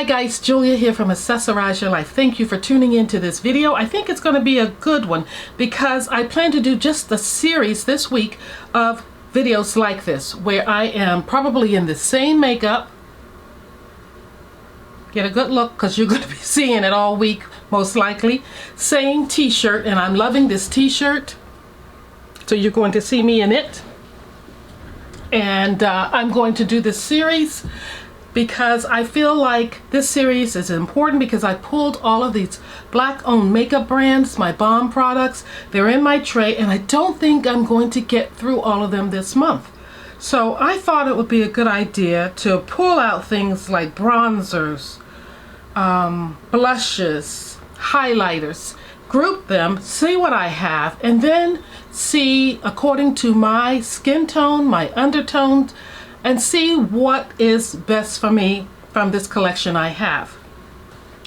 Hi guys, Julia here from Accessorize Your Life. Thank you for tuning into this video. I think it's going to be a good one because I plan to do just a series this week of videos like this where I am probably in the same makeup. Get a good look because you're going to be seeing it all week most likely. Same t-shirt, and I'm loving this t-shirt. So you're going to see me in it. And I'm going to do this series because I feel like this series is important because I pulled all of these black-owned makeup brands, my Bomb products. They're in my tray, and I don't think I'm going to get through all of them this month. So I thought it would be a good idea to pull out things like bronzers, blushes, highlighters, group them, see what I have, and then see according to my skin tone, my undertones, and see what is best for me from this collection I have.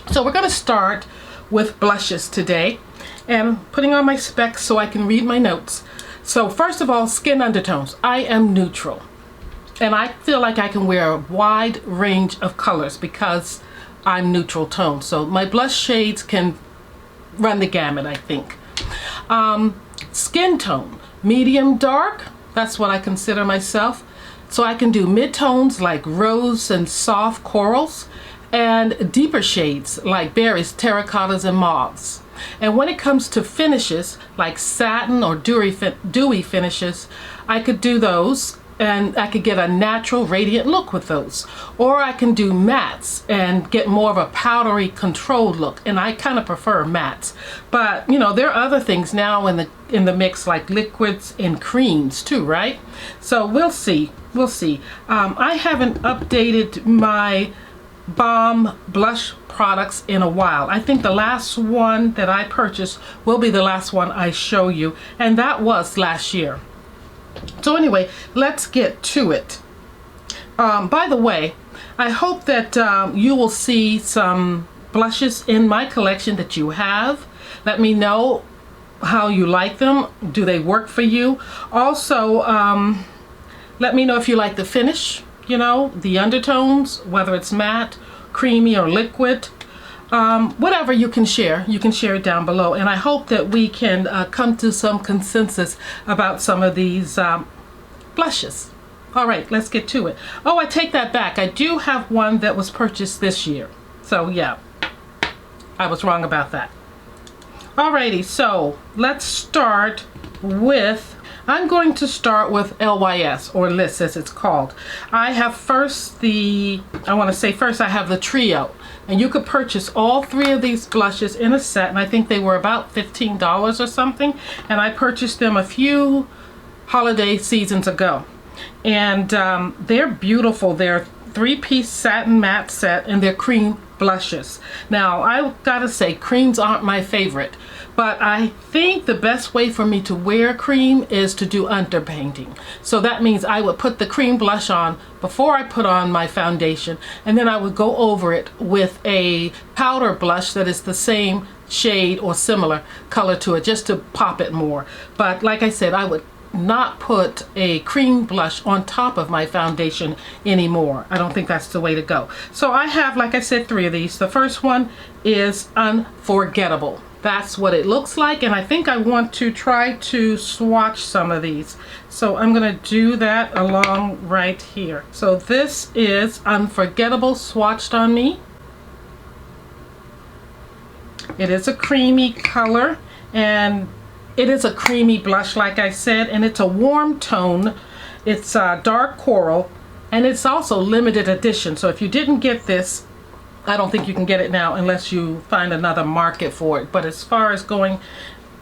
So we're going to start with blushes today, and putting on my specs so I can read my notes. So first of all, skin undertones. I am neutral, and I feel like I can wear a wide range of colors because I'm neutral tone. So my blush shades can run the gamut, I think. Skin tone, medium dark, that's what I consider myself. So I can do mid-tones like rose and soft corals, and deeper shades like berries, terracottas, and mauves. And when it comes to finishes like satin or dewy finishes, I could do those and I could get a natural radiant look with those. Or I can do mattes and get more of a powdery controlled look, and I kind of prefer mattes. But you know, there are other things now in the mix like liquids and creams too, right? So we'll see. I haven't updated my Bomb blush products in a while. I think the last one that I purchased will be the last one I show you, and that was last year. So anyway, let's get to it. By the way, I hope that you will see some blushes in my collection that you have. Let me know how you like them. Do they work for you? Also, let me know if you like the finish, you know, the undertones, whether it's matte, creamy, or liquid. Whatever you can share it down below, and I hope that we can come to some consensus about some of these blushes. All right, let's get to it. Oh, I take that back. I do have one that was purchased this year. So yeah, I was wrong about that. Alrighty, so let's start with, I'm going to start with LYS, or LYS as it's called. I have first I have the trio. And you could purchase all three of these blushes in a set, and I think they were about $15 or something. And I purchased them a few holiday seasons ago. And they're beautiful. They're three-piece satin matte set, and they're cream blushes. Now, I gotta say, creams aren't my favorite, but I think the best way for me to wear cream is to do underpainting. So that means I would put the cream blush on before I put on my foundation, and then I would go over it with a powder blush that is the same shade or similar color to it, just to pop it more. But like I said, I would not put a cream blush on top of my foundation anymore. I don't think that's the way to go. So I have, like I said, three of these. The first one is Unforgettable. That's what it looks like, and I think I want to try to swatch some of these. So I'm going to do that along right here. So this is Unforgettable swatched on me. It is a creamy color, and it is a creamy blush, like I said, and it's a warm tone. It's dark coral, and it's also limited edition. So if you didn't get this, I don't think you can get it now unless you find another market for it. But as far as going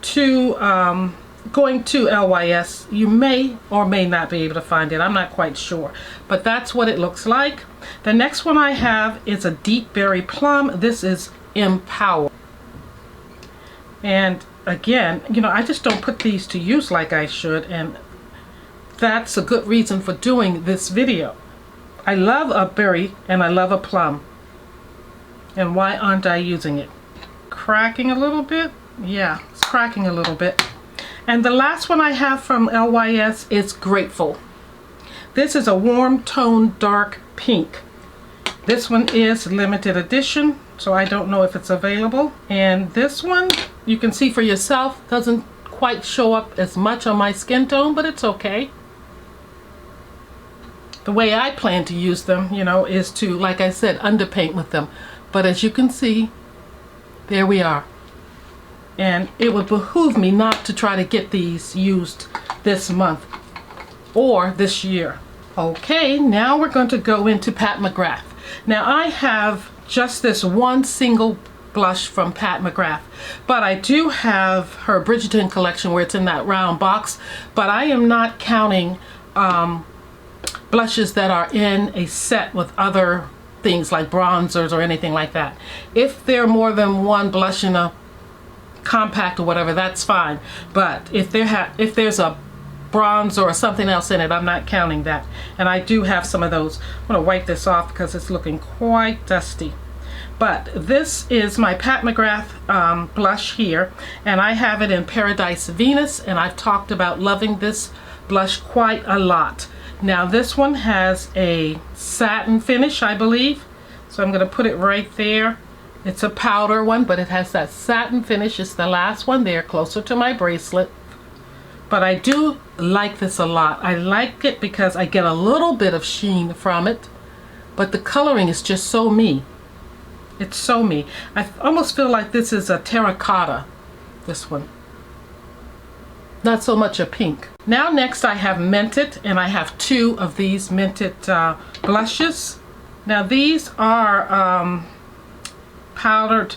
to LYS, you may or may not be able to find it. I'm not quite sure, but that's what it looks like. The next one I have is a Deep Berry Plum. This is Empower. And again, you know, I just don't put these to use like I should, and that's a good reason for doing this video. I love a berry and I love a plum. And why aren't I using it? Cracking a little bit? Yeah, it's cracking a little bit. And the last one I have from LYS is Grateful. This is a warm tone dark pink. This one is limited edition, so I don't know if it's available. And this one, you can see for yourself, doesn't quite show up as much on my skin tone, but it's okay. The way I plan to use them, you know, is to, like I said, underpaint with them. But as you can see, there we are. And it would behoove me not to try to get these used this month or this year. Okay, now we're going to go into Pat McGrath. Now I have just this one single blush from Pat McGrath, but I do have her Bridgerton collection where it's in that round box, but I am not counting blushes that are in a set with other things like bronzers or anything like that. If there are more than one blush in a compact or whatever, that's fine, but if there's a bronze or something else in it, I'm not counting that. And I do have some of those. I'm going to wipe this off because it's looking quite dusty. But this is my Pat McGrath blush here, and I have it in Paradise Venus, and I've talked about loving this blush quite a lot. Now this one has a satin finish, I believe, so I'm going to put it right there. It's a powder one, but it has that satin finish. It's the last one there, closer to my bracelet. But I do like this a lot. I like it because I get a little bit of sheen from it, but the coloring is just so me. It's so me. I almost feel like this is a terracotta, this one. Not so much a pink. Now next I have Mented, and I have two of these Mented blushes. Now these are powdered,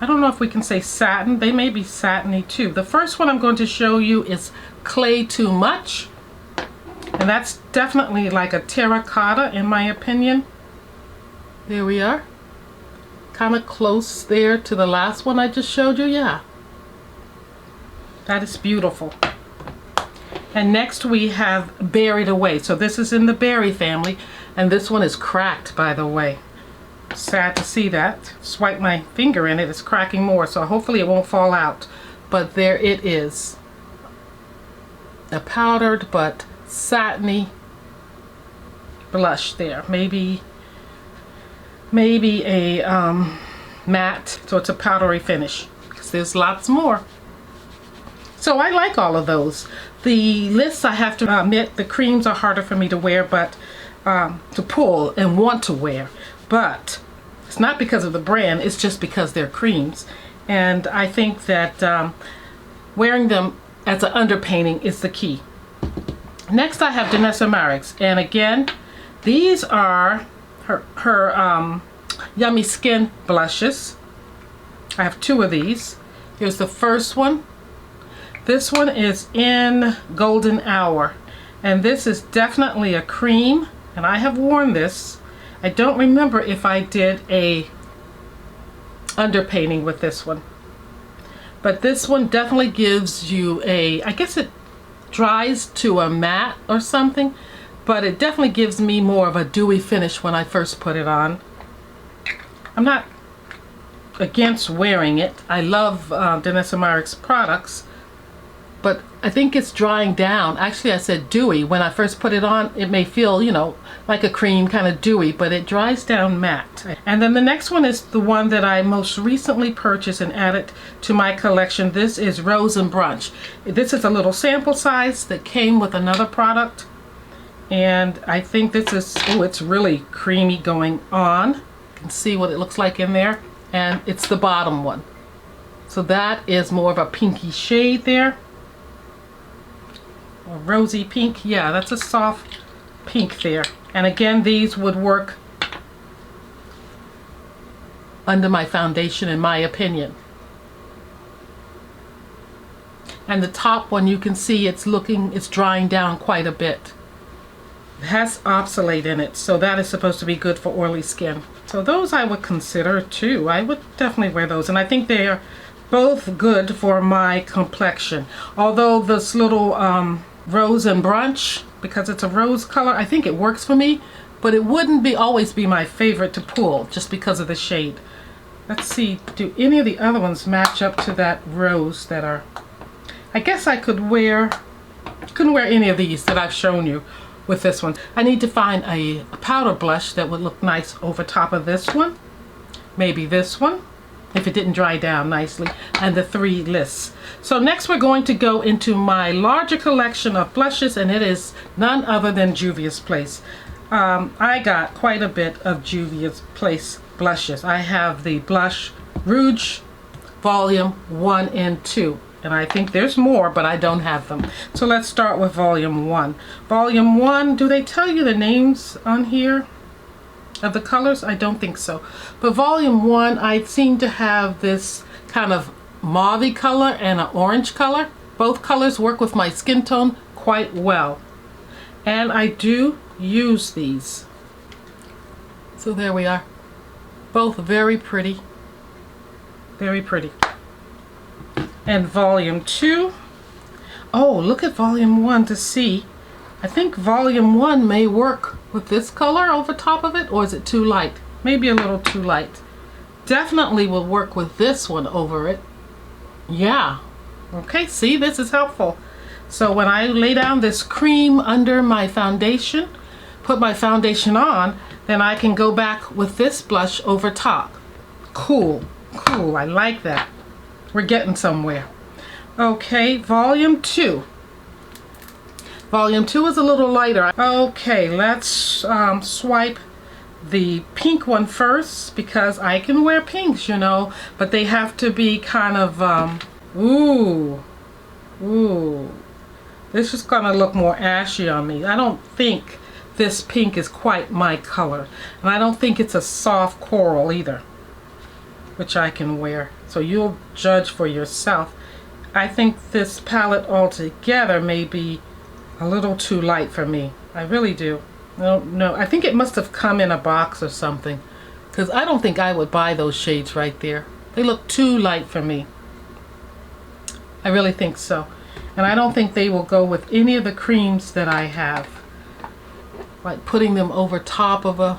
I don't know if we can say satin. They may be satiny too. The first one I'm going to show you is Clay Too Much. And that's definitely like a terracotta in my opinion. There we are. Kind of close there to the last one I just showed you. Yeah. That is beautiful. And next we have Buried Away. So this is in the Berry family. And this one is cracked, by the way. Sad to see that. Swipe my finger in it, it's cracking more, so hopefully it won't fall out. But there it is. A powdered but satiny blush there. Maybe a matte, so it's a powdery finish, because there's lots more. So I like all of those. The lists, I have to admit, the creams are harder for me to wear, but to pull and want to wear. But it's not because of the brand, it's just because they're creams. And I think that wearing them as an underpainting is the key. Next I have Danessa Myricks, and again, these are her Yummy Skin blushes. I have two of these. Here's the first one. This one is in Golden Hour, and this is definitely a cream, and I have worn this. I don't remember if I did a underpainting with this one, but this one definitely gives you a, I guess it dries to a matte or something, but it definitely gives me more of a dewy finish when I first put it on. I'm not against wearing it. I love Danessa Myricks products, but I think it's drying down. Actually, I said dewy. When I first put it on, it may feel, you know, like a cream, kind of dewy, but it dries down matte. And then the next one is the one that I most recently purchased and added to my collection. This is Rose and Brunch. This is a little sample size that came with another product. And I think this is, oh, it's really creamy going on. You can see what it looks like in there. And it's the bottom one. So that is more of a pinky shade there. A rosy pink. Yeah, that's a soft pink there. And again, these would work under my foundation in my opinion. And the top one, you can see it's drying down quite a bit. It has oxalate in it, so that is supposed to be good for oily skin. So those I would consider too. I would definitely wear those, and I think they are both good for my complexion. Although this little Rose and Brunch, because it's a rose color, I think it works for me, but it wouldn't always be my favorite to pull just because of the shade. Let's see, do any of the other ones match up to that rose that are, I guess I couldn't wear any of these that I've shown you. with this one. I need to find a powder blush that would look nice over top of this one. Maybe this one, if it didn't dry down nicely, and the 3 lists. So next we're going to go into my larger collection of blushes, and it is none other than Juvia's Place. I got quite a bit of Juvia's Place blushes. I have the Blush Rouge Volume 1 and 2. And I think there's more, but I don't have them. So let's start with Volume 1. Volume 1, do they tell you the names on here of the colors? I don't think so. But Volume 1, I seem to have this kind of mauve color and an orange color. Both colors work with my skin tone quite well. And I do use these. So there we are. Both very pretty. Very pretty. And Volume 2. Oh, look at Volume 1 to see. I think Volume 1 may work with this color over top of it, or is it too light? Maybe a little too light. Definitely will work with this one over it. Yeah. Okay, see, this is helpful. So when I lay down this cream under my foundation, put my foundation on, then I can go back with this blush over top. Cool, cool, I like that. We're getting somewhere. Okay, Volume 2. Volume 2 is a little lighter. Okay, let's swipe the pink one first, because I can wear pinks, you know, but they have to be kind of, ooh. This is gonna look more ashy on me. I don't think this pink is quite my color. And I don't think it's a soft coral either, which I can wear. So you'll judge for yourself. I think this palette altogether may be a little too light for me. I really do. No, I think it must have come in a box or something, because I don't think I would buy those shades right there. They look too light for me. I really think so. And I don't think they will go with any of the creams that I have. Like putting them over top of a...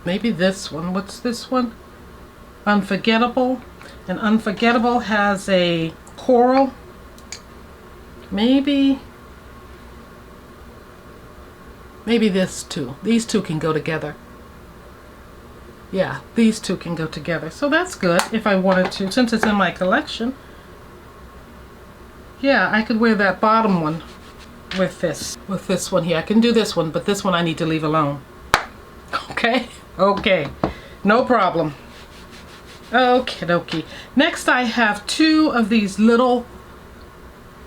Maybe this one. What's this one? Unforgettable. And Unforgettable has a coral. Maybe this too. These two can go together. Yeah, these two can go together. So that's good if I wanted to, since it's in my collection. Yeah, I could wear that bottom one with this one here. I can do this one, but this one I need to leave alone. Okay? Okay. No problem. Okie dokie. Next I have 2 of these little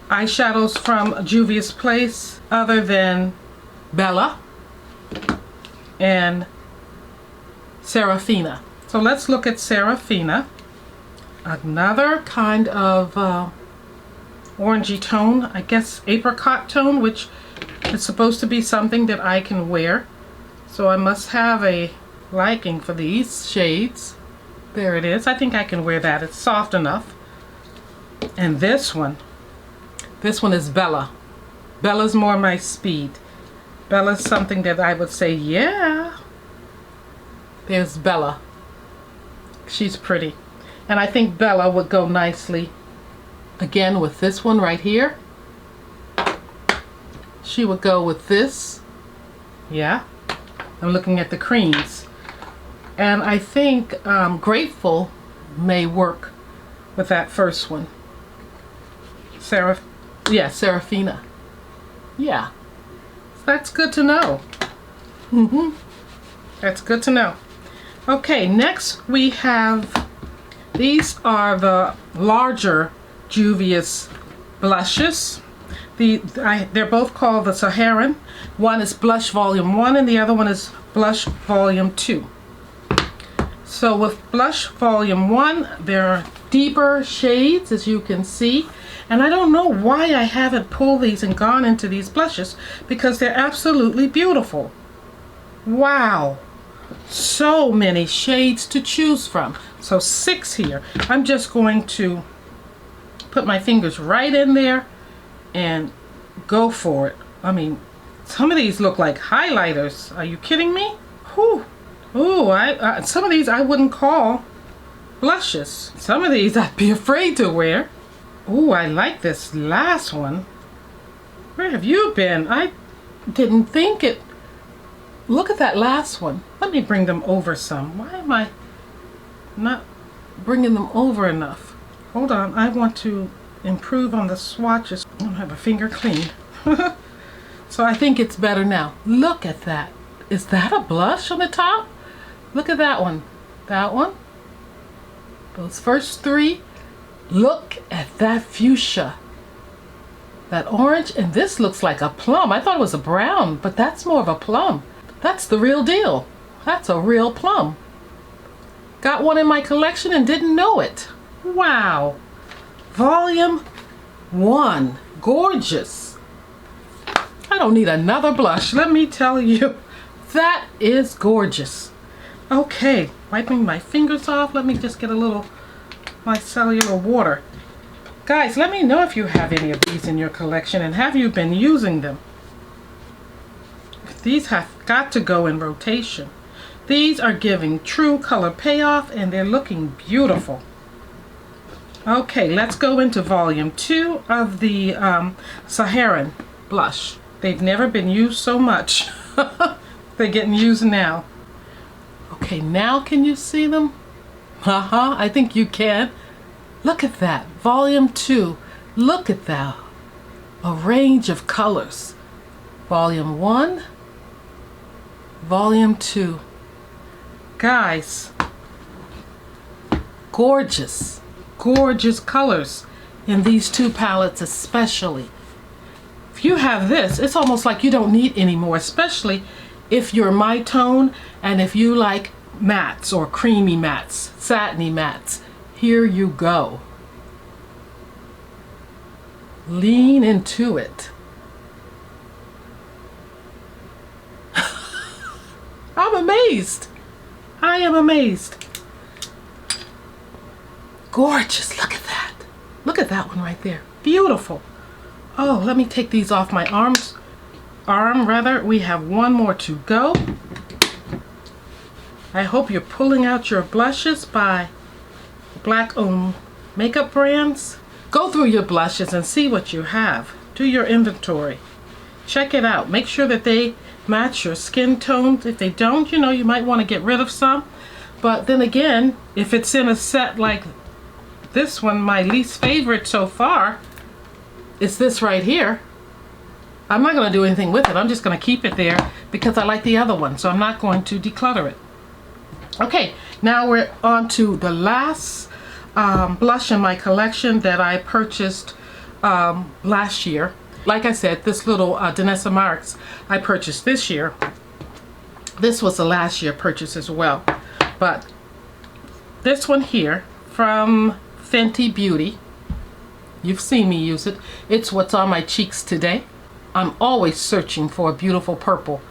eyeshadows from Juvia's Place, other than Bella and Serafina. So let's look at Serafina. Another kind of orangey tone, I guess apricot tone, which is supposed to be something that I can wear. So I must have a liking for these shades. There it is. I think I can wear that. It's soft enough. And this one is Bella. Bella's more my speed. Bella's something that I would say, yeah. There's Bella. She's pretty. And I think Bella would go nicely again with this one right here. She would go with this. Yeah. I'm looking at the creams. And I think Grateful may work with that first one. Serafina. Yeah. That's good to know. That's good to know. Okay, next we have, these are the larger Juvia's blushes. They're both called the Saharan. One is Blush Volume 1 and the other one is Blush Volume 2. So with Blush Volume 1, there are deeper shades, as you can see. And I don't know why I haven't pulled these and gone into these blushes, because they're absolutely beautiful. Wow. So many shades to choose from. So 6 here. I'm just going to put my fingers right in there and go for it. I mean, some of these look like highlighters. Are you kidding me? Whew. Ooh, some of these I wouldn't call blushes. Some of these I'd be afraid to wear. Ooh, I like this last one. Where have you been? I didn't think it. Look at that last one. Let me bring them over some. Why am I not bringing them over enough? Hold on, I want to improve on the swatches. I don't have a finger clean. So I think it's better now. Look at that. Is that a blush on the top? Look at that one. That one. Those first three. Look at that fuchsia. That orange, and this looks like a plum. I thought it was a brown, but that's more of a plum. That's the real deal. That's a real plum. Got one in my collection and didn't know it. Wow. Volume 1. Gorgeous. I don't need another blush, let me tell you. That is gorgeous. Okay, wiping my fingers off. Let me just get a little micellar water. Guys, let me know if you have any of these in your collection and have you been using them. These have got to go in rotation. These are giving true color payoff and they're looking beautiful. Okay, let's go into volume 2 of the Saharan blush. They've never been used so much. They're getting used now. Okay, now can you see them? Haha, I think you can. Look at that, volume 2. Look at that, a range of colors. Volume 1, volume 2. Guys, gorgeous, gorgeous colors in these two palettes especially. If you have this, it's almost like you don't need any more, especially if you're my tone and if you like mattes or creamy mattes, satiny mattes. Here you go. Lean into it. I'm amazed. I am amazed. Gorgeous. Look at that. Look at that one right there. Beautiful. Oh, let me take these off my arm. We have one more to go. I hope you're pulling out your blushes by Black-owned makeup brands. Go through your blushes and see what you have. Do your inventory. Check it out. Make sure that they match your skin tone. If they don't, you might want to get rid of some. But then again, if it's in a set like this one, my least favorite so far is this right here. I'm not going to do anything with it. I'm just going to keep it there because I like the other one. So I'm not going to declutter it. Okay, now we're on to the last blush in my collection that I purchased last year. Like I said, this little Danessa Marks I purchased this year. This was a last year purchase as well. But this one here from Fenty Beauty, you've seen me use it. It's what's on my cheeks today. I'm always searching for a beautiful purple.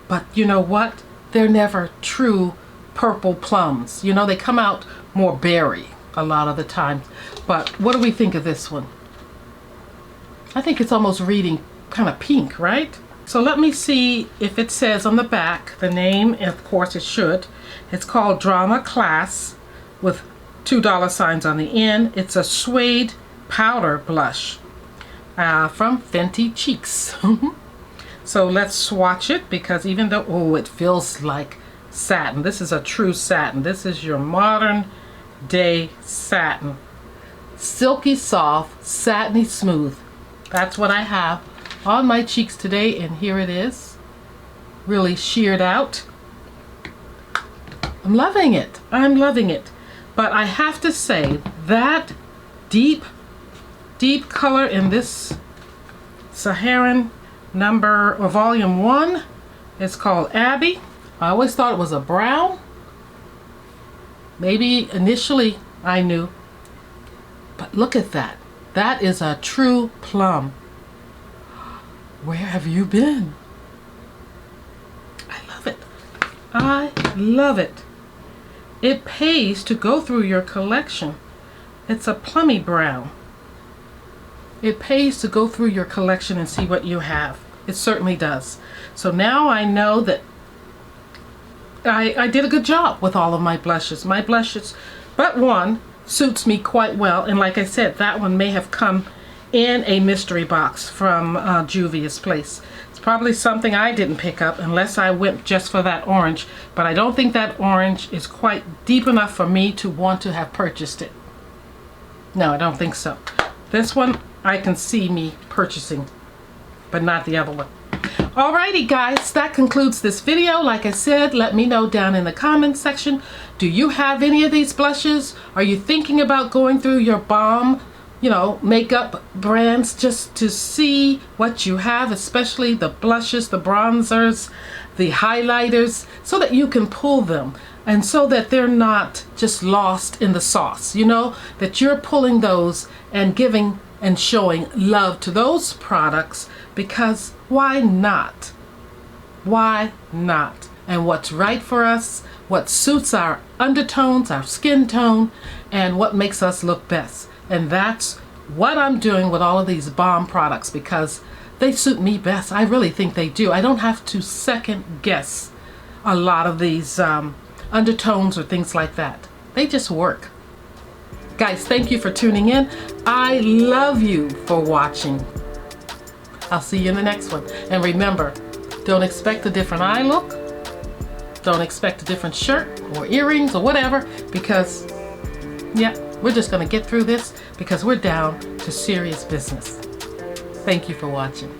But you know what? They're never true purple plums. They come out more berry a lot of the time. But what do we think of this one? I think it's almost reading kind of pink, right? So let me see if it says on the back the name, and of course it should. It's called Drama Class with $2 signs on the end. It's a suede powder blush from Fenty Cheeks. So let's swatch it because even though, oh, it feels like satin. This is a true satin. This is your modern day satin. Silky soft, satiny smooth. That's what I have on my cheeks today, and here it is. Really sheared out. I'm loving it. I'm loving it. But I have to say that deep color in this Saharan volume 1 is called Abby. I always thought it was a brown. Maybe initially I knew. But look at that. That is a true plum. Where have you been? I love it. I love it. It pays to go through your collection. It's a plummy brown. It pays to go through your collection and see what you have. It certainly does. So now I know that I did a good job with all of my blushes. My blushes, but one suits me quite well. And like I said, that one may have come in a mystery box from Juvia's place. It's probably something I didn't pick up unless I went just for that orange, but I don't think that orange is quite deep enough for me to want to have purchased it. No, I don't think so. This one I can see me purchasing, but not the other one. Alrighty guys, that concludes this video. Like I said, let me know down in the comments section. Do you have any of these blushes? Are you thinking about going through your balm, makeup brands just to see what you have, especially the blushes, the bronzers, the highlighters, so that you can pull them and so that they're not just lost in the sauce, that you're pulling those and giving and showing love to those products, because why not? Why not? And what's right for us, what suits our undertones, our skin tone, and what makes us look best. And that's what I'm doing with all of these balm products, because they suit me best. I really think they do. I don't have to second guess a lot of these undertones or things like that. They just work. Guys, thank you for tuning in. I love you for watching. I'll see you in the next one. And remember, don't expect a different eye look. Don't expect a different shirt or earrings or whatever, because, we're just going to get through this because we're down to serious business. Thank you for watching.